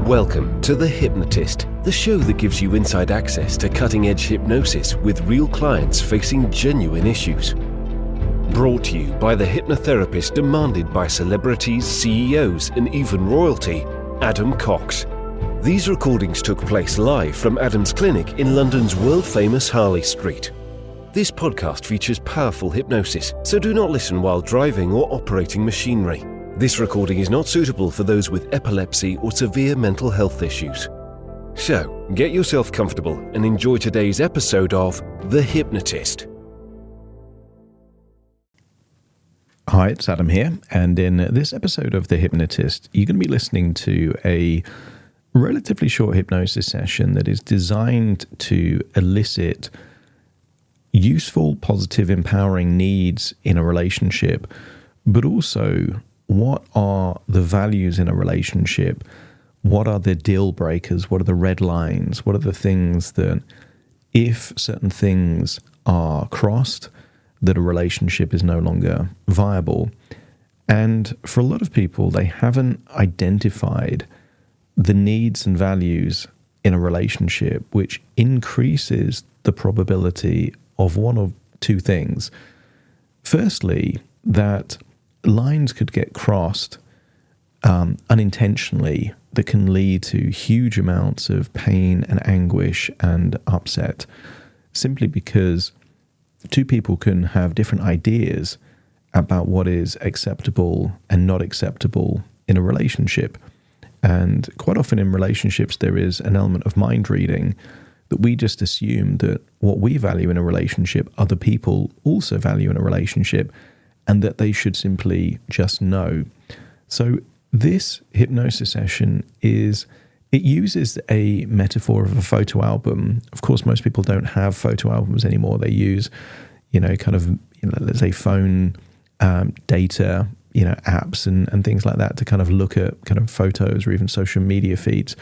Welcome to The Hypnotist, the show that gives you inside access to cutting-edge hypnosis with real clients facing genuine issues. Brought to you by the hypnotherapist demanded by celebrities, CEOs, and even royalty, Adam Cox. These recordings took place live from Adam's clinic in London's world-famous Harley Street. This podcast features powerful hypnosis, so do not listen while driving or operating machinery. This recording is not suitable for those with epilepsy or severe mental health issues. So, get yourself comfortable and enjoy today's episode of The Hypnotist. Hi, it's Adam here, and in this episode of The Hypnotist, you're going to be listening to a relatively short hypnosis session that is designed to elicit useful, positive, empowering needs in a relationship, but also what are the values in a relationship? What are the deal breakers? What are the red lines? What are the things that, if certain things are crossed, that a relationship is no longer viable? And for a lot of people, they haven't identified the needs and values in a relationship, which increases the probability of one of two things. Firstly, that lines could get crossed unintentionally that can lead to huge amounts of pain and anguish and upset, simply because two people can have different ideas about what is acceptable and not acceptable in a relationship. And quite often in relationships, there is an element of mind reading that we just assume that what we value in a relationship, other people also value in a relationship, and that they should simply just know. So this hypnosis session it uses a metaphor of a photo album. Of course, most people don't have photo albums anymore. They use, let's say phone data, apps and things like that to kind of look at kind of photos or even social media feeds.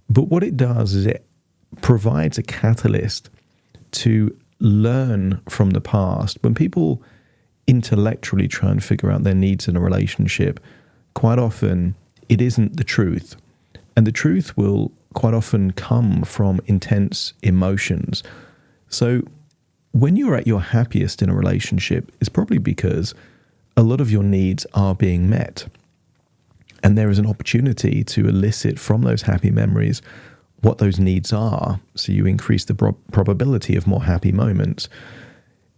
But what it does is it provides a catalyst to learn from the past. When people intellectually try and figure out their needs in a relationship, quite often it isn't the truth. And the truth will quite often come from intense emotions. So when you're at your happiest in a relationship, it's probably because a lot of your needs are being met. And there is an opportunity to elicit from those happy memories what those needs are, so you increase the probability of more happy moments.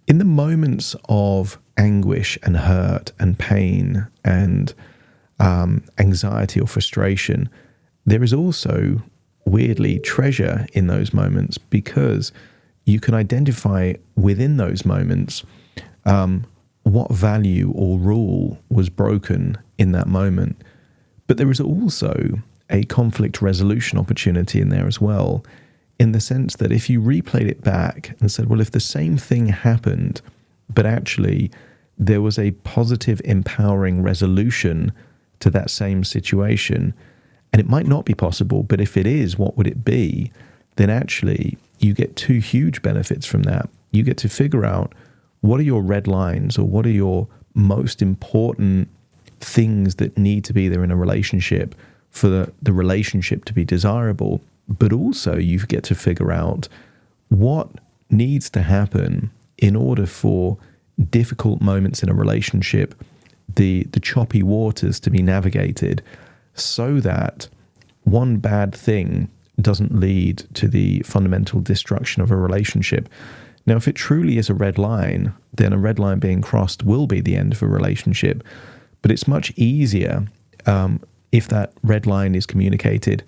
In the moments of anguish and hurt and pain and anxiety or frustration, there is also, weirdly, treasure in those moments, because you can identify within those moments what value or rule was broken in that moment. But there is also a conflict resolution opportunity in there as well, in the sense that if you replayed it back and said, well, if the same thing happened, but actually there was a positive, empowering resolution to that same situation, and it might not be possible, but if it is, what would it be? Then actually you get two huge benefits from that. You get to figure out what are your red lines, or what are your most important things that need to be there in a relationship for the relationship to be desirable. But also you get to figure out what needs to happen in order for difficult moments in a relationship, the choppy waters to be navigated, so that one bad thing doesn't lead to the fundamental destruction of a relationship. Now, if it truly is a red line, then a red line being crossed will be the end of a relationship. But it's much easier if that red line is communicated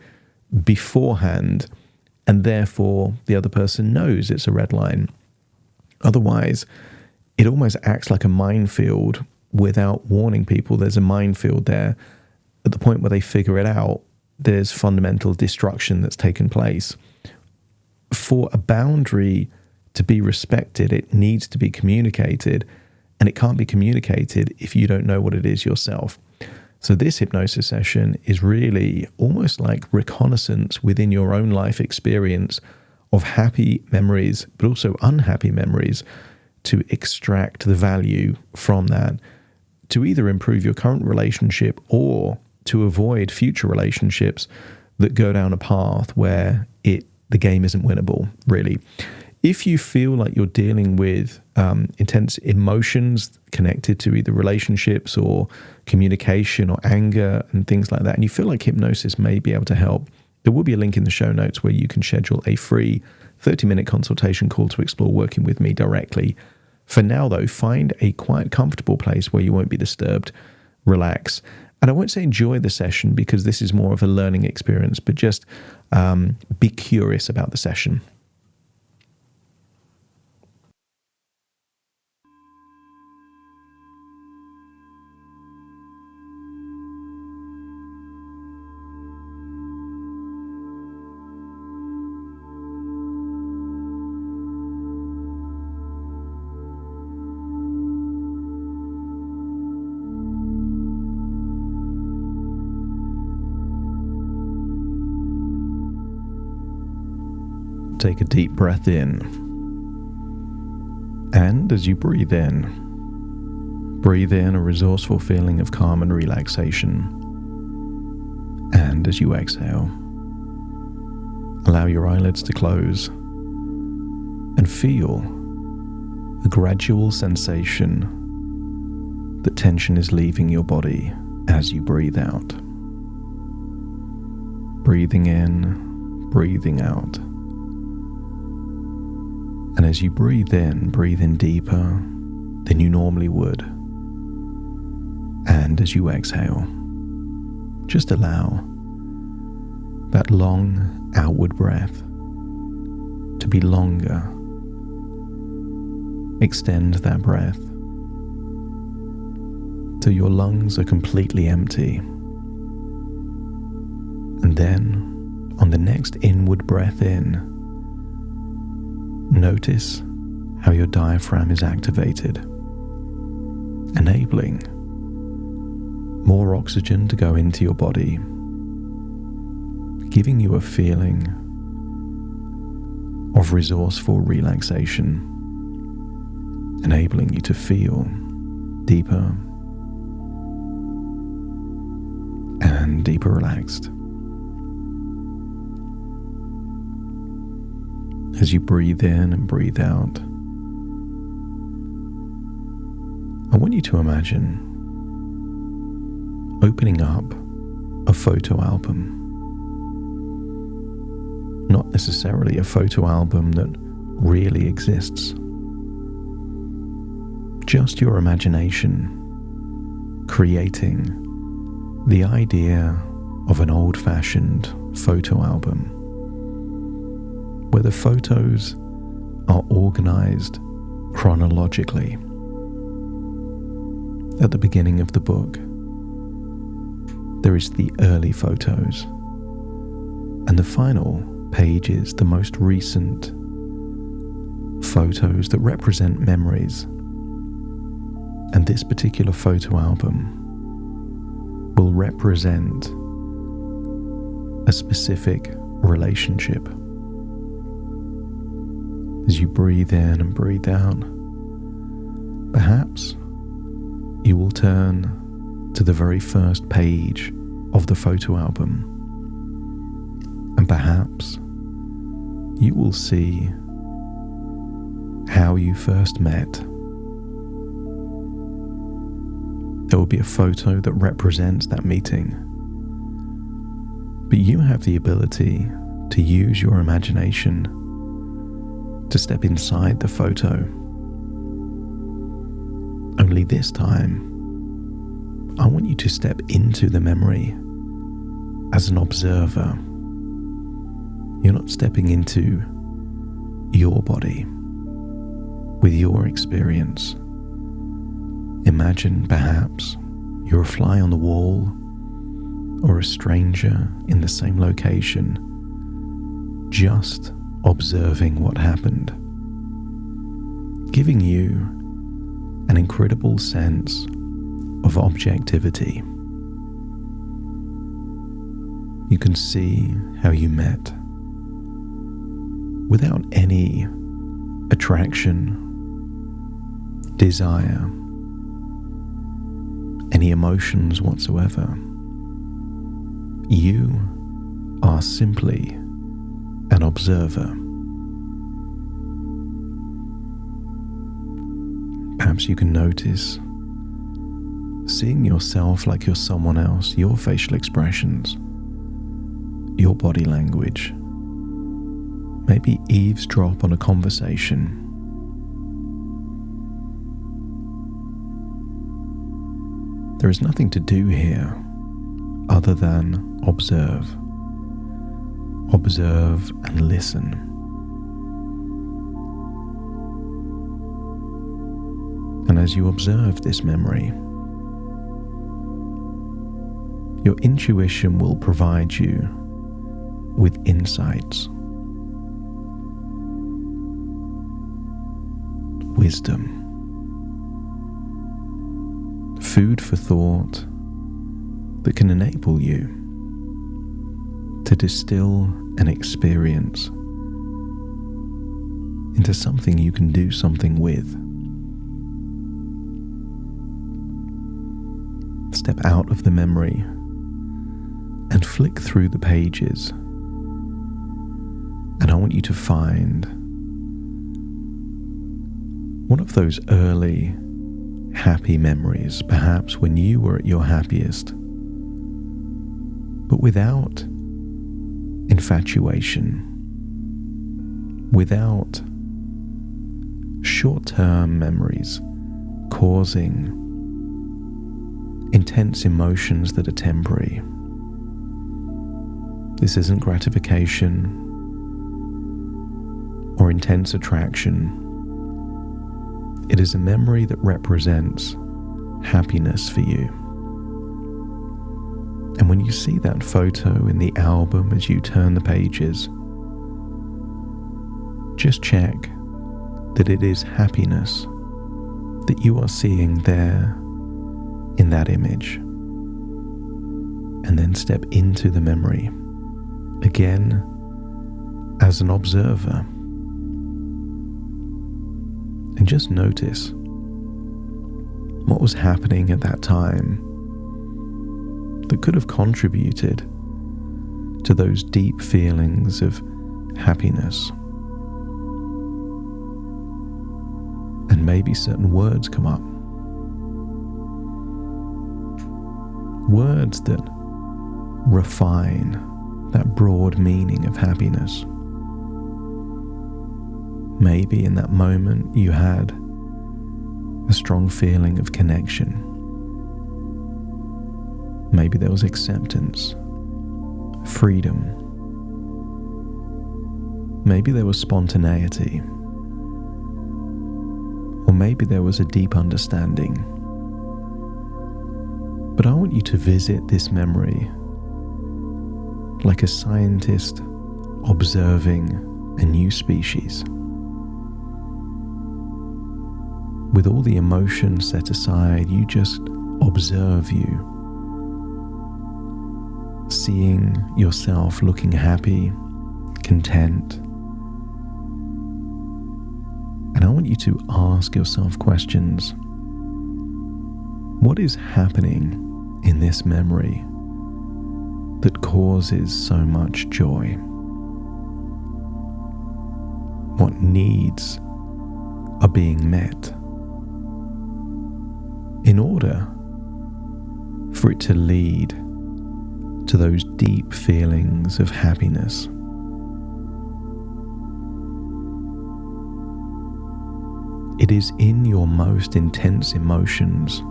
beforehand, and therefore the other person knows it's a red line. Otherwise, it almost acts like a minefield without warning people there's a minefield there. At the point where they figure it out, there's fundamental destruction that's taken place. For a boundary to be respected, it needs to be communicated, and it can't be communicated if you don't know what it is yourself. So this hypnosis session is really almost like reconnaissance within your own life experience of happy memories, but also unhappy memories, to extract the value from that, to either improve your current relationship or to avoid future relationships that go down a path where the game isn't winnable, really. If you feel like you're dealing with intense emotions connected to either relationships or communication or anger and things like that, and you feel like hypnosis may be able to help, there will be a link in the show notes where you can schedule a free 30-minute consultation call to explore working with me directly. For now, though, find a quiet, comfortable place where you won't be disturbed. Relax. And I won't say enjoy the session, because this is more of a learning experience, but just be curious about the session. Take a deep breath in, and as you breathe in a resourceful feeling of calm and relaxation. And as you exhale, allow your eyelids to close and feel a gradual sensation that tension is leaving your body as you breathe out. Breathing in, breathing out. And as you breathe in deeper than you normally would. And as you exhale, just allow that long outward breath to be longer. Extend that breath till your lungs are completely empty. And then, on the next inward breath in, notice how your diaphragm is activated, enabling more oxygen to go into your body, giving you a feeling of resourceful relaxation, enabling you to feel deeper and deeper relaxed. As you breathe in and breathe out, I want you to imagine opening up a photo album. Not necessarily a photo album that really exists. Just your imagination creating the idea of an old-fashioned photo album, where the photos are organized chronologically. At the beginning of the book, there is the early photos, and the final page is the most recent photos that represent memories. And this particular photo album will represent a specific relationship. As you breathe in and breathe out, perhaps you will turn to the very first page of the photo album, and perhaps you will see how you first met. There will be a photo that represents that meeting, but you have the ability to use your imagination to step inside the photo. Only this time, I want you to step into the memory as an observer. You're not stepping into your body with your experience. Imagine perhaps you're a fly on the wall or a stranger in the same location, just observing what happened, giving you an incredible sense of objectivity. You can see how you met without any attraction, desire, any emotions whatsoever. You are are simply an observer. Perhaps you can notice seeing yourself like you're someone else, your facial expressions, your body language, maybe eavesdrop on a conversation. There is nothing to do here other than observe. Observe and listen. And as you observe this memory, your intuition will provide you with insights, wisdom, food for thought that can enable you to distill an experience into something you can do something with. Step out of the memory and flick through the pages, and I want you to find one of those early happy memories, perhaps when you were at your happiest, but without infatuation, without short-term memories causing intense emotions that are temporary. This isn't gratification or intense attraction. It is a memory that represents happiness for you. And when you see that photo in the album as you turn the pages, just check that it is happiness that you are seeing there in that image. And then step into the memory, again as an observer. And just notice what was happening at that time that could have contributed to those deep feelings of happiness. And maybe certain words come up. Words that refine that broad meaning of happiness. Maybe in that moment you had a strong feeling of connection. Maybe there was acceptance, freedom. Maybe there was spontaneity. Or maybe there was a deep understanding. But I want you to visit this memory like a scientist observing a new species. With all the emotion set aside, you just observe you, seeing yourself looking happy, content. And I want you to ask yourself questions. What is happening in this memory that causes so much joy? What needs are being met in order for it to lead to those deep feelings of happiness? It is in your most intense emotions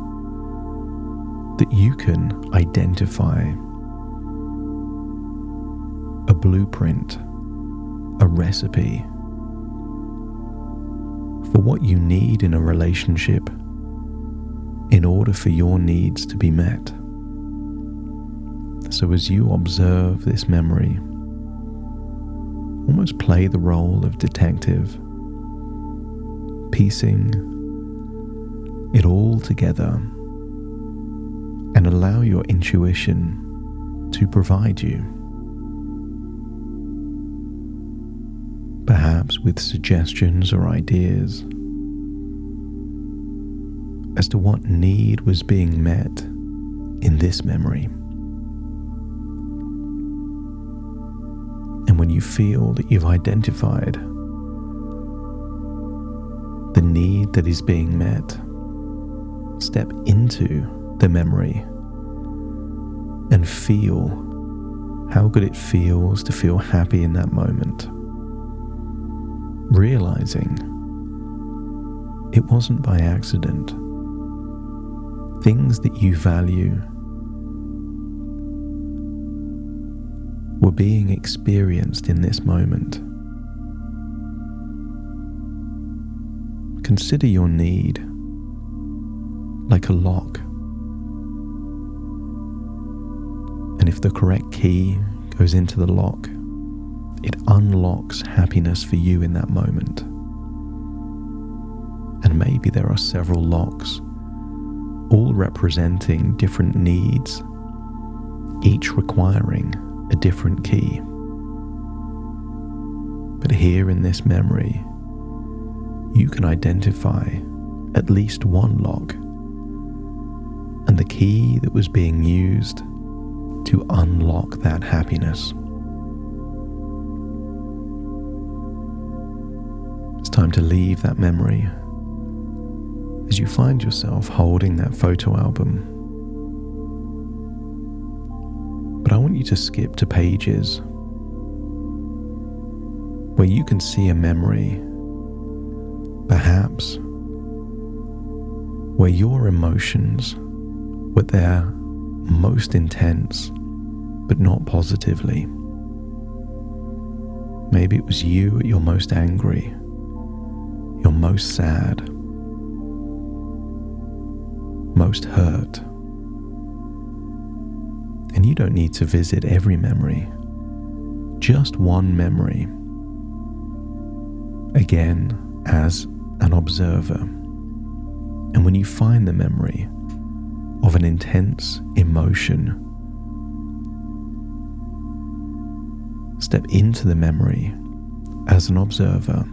that you can identify a blueprint, a recipe for what you need in a relationship in order for your needs to be met. So as you observe this memory, almost play the role of detective, piecing it all together, and allow your intuition to provide you, perhaps with suggestions or ideas as to what need was being met in this memory. you feel that you've identified the need that is being met, step into the memory and feel how good it feels to feel happy in that moment, realizing it wasn't by accident. Things that you value were being experienced in this moment. Consider your need like a lock. And if the correct key goes into the lock, it unlocks happiness for you in that moment. And maybe there are several locks, all representing different needs, each requiring a different key. But here in this memory, you can identify at least one lock and the key that was being used to unlock that happiness. It's time to leave that memory as you find yourself holding that photo album. But I want you to skip to pages where you can see a memory, perhaps where your emotions were their most intense, but not positively. Maybe it was you at your most angry, your most sad, most hurt. And you don't need to visit every memory, just one memory, again as an observer. And when you find the memory of an intense emotion, step into the memory as an observer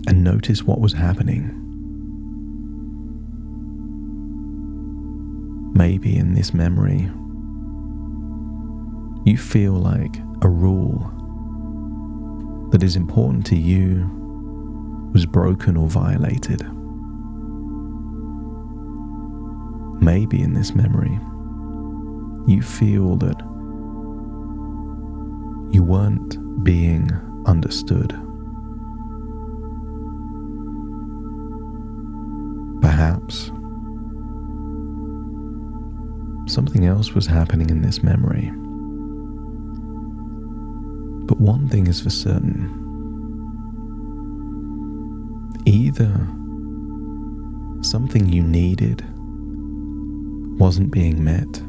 and notice what was happening. Maybe in this memory, you feel like a rule that is important to you was broken or violated. Maybe in this memory, you feel that you weren't being understood. Perhaps something else was happening in this memory. But one thing is for certain. Either something you needed wasn't being met,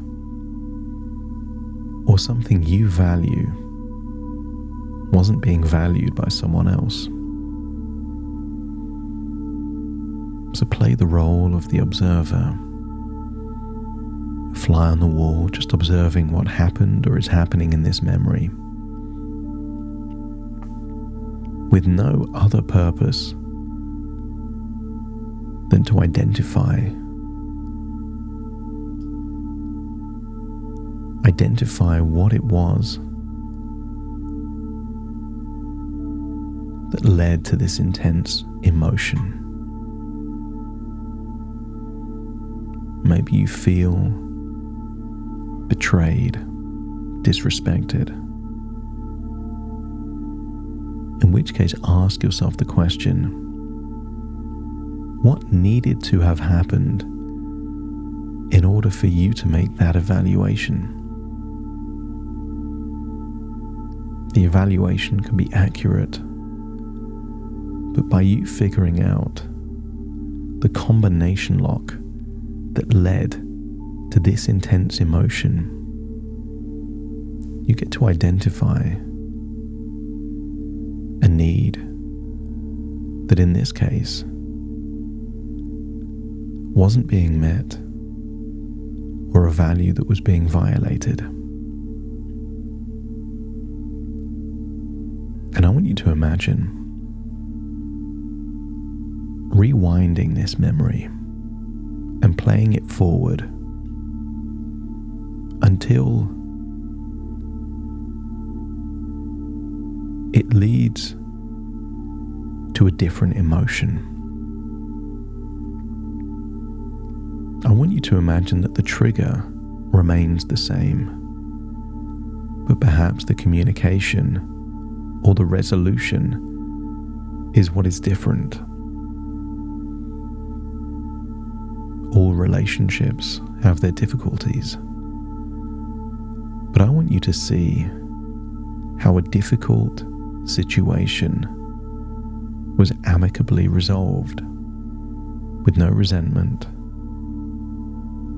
or something you value wasn't being valued by someone else. So play the role of the observer. Fly on the wall, just observing what happened or is happening in this memory, with no other purpose than to identify what it was that led to this intense emotion. Maybe you feel betrayed, disrespected. In which case, ask yourself the question, what needed to have happened in order for you to make that evaluation? The evaluation can be accurate, but by you figuring out the combination lock that led to this intense emotion, you get to identify a need that in this case wasn't being met, or a value that was being violated. And I want you to imagine rewinding this memory and playing it forward until it leads to a different emotion. I want you to imagine that the trigger remains the same, but perhaps the communication or the resolution is what is different. All relationships have their difficulties, but I want you to see how a difficult situation was amicably resolved with no resentment,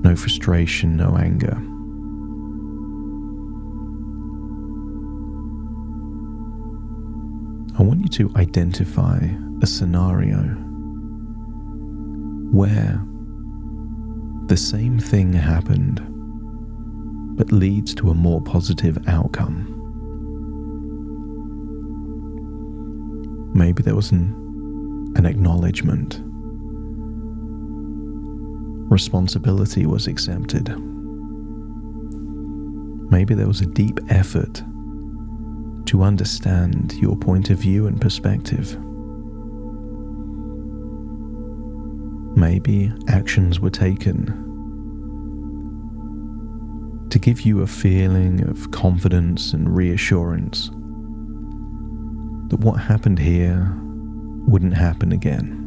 no frustration, no anger. I want you to identify a scenario where the same thing happened but leads to a more positive outcome. Maybe there was an acknowledgement. Responsibility was accepted. Maybe there was a deep effort to understand your point of view and perspective. Maybe actions were taken to give you a feeling of confidence and reassurance that what happened here wouldn't happen again.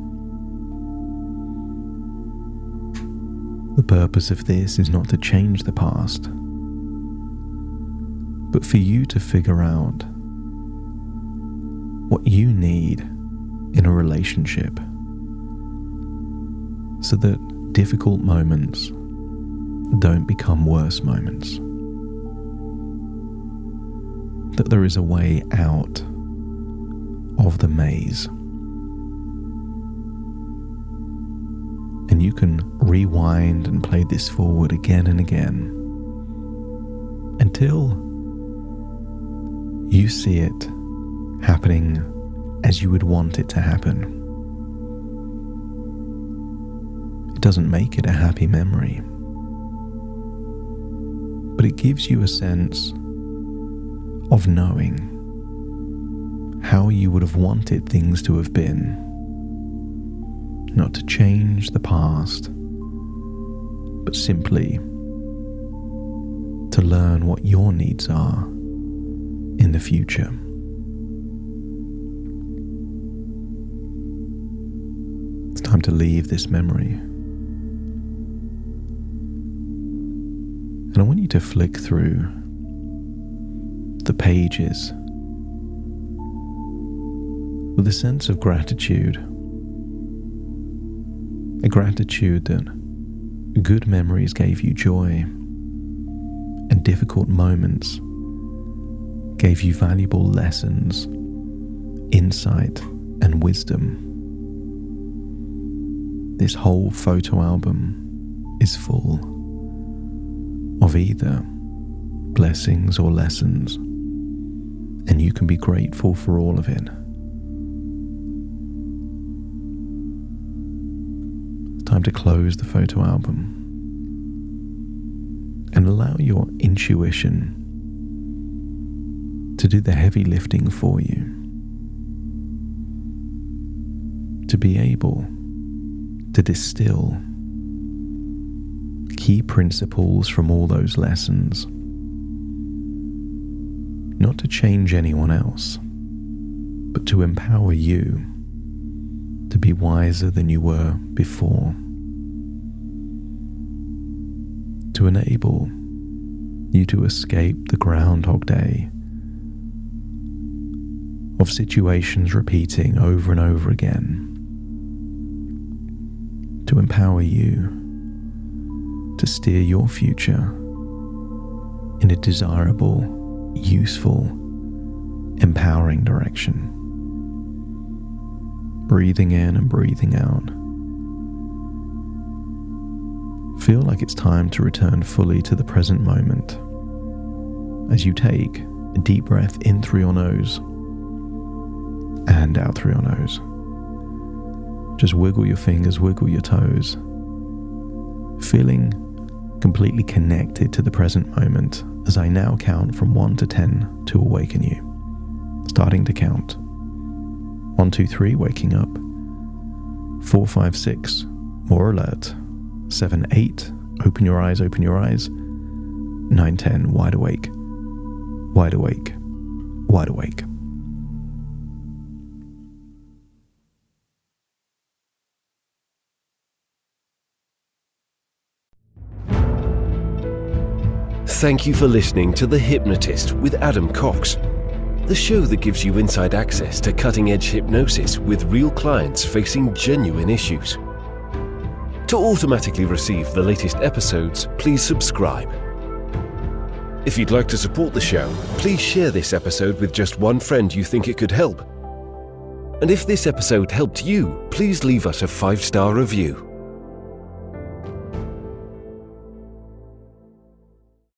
The purpose of this is not to change the past, but for you to figure out what you need in a relationship so that difficult moments don't become worse moments. That there is a way out of the maze. And you can rewind and play this forward again and again until you see it happening as you would want it to happen. It doesn't make it a happy memory, but it gives you a sense of knowing how you would have wanted things to have been. Not to change the past, but simply to learn what your needs are in the future. It's time to leave this memory. And I want you to flick through the pages with a sense of gratitude. A gratitude that good memories gave you joy and difficult moments gave you valuable lessons, insight, and wisdom. This whole photo album is full of either blessings or lessons, and you can be grateful for all of it. Time to close the photo album and allow your intuition to do the heavy lifting for you, to be able to distill key principles from all those lessons, not to change anyone else, but to empower you to be wiser than you were before, to enable you to escape the Groundhog Day of situations repeating over and over again, to empower you to steer your future in a desirable, useful, empowering direction. Breathing in and breathing out. Feel like it's time to return fully to the present moment as you take a deep breath in through your nose and out through your nose. Just wiggle your fingers, wiggle your toes, feeling completely connected to the present moment as I now count from 1 to 10 to awaken you. starting to count. 1, 2, 3, waking up. 4, 5, 6, more alert. 7, 8, open your eyes, open your eyes. 9, 10, wide awake, wide awake, wide awake. Thank you for listening to The Hypnotist with Adam Cox, the show that gives you inside access to cutting-edge hypnosis with real clients facing genuine issues. To automatically receive the latest episodes, please subscribe. If you'd like to support the show, please share this episode with just one friend you think it could help. And if this episode helped you, please leave us a 5-star review.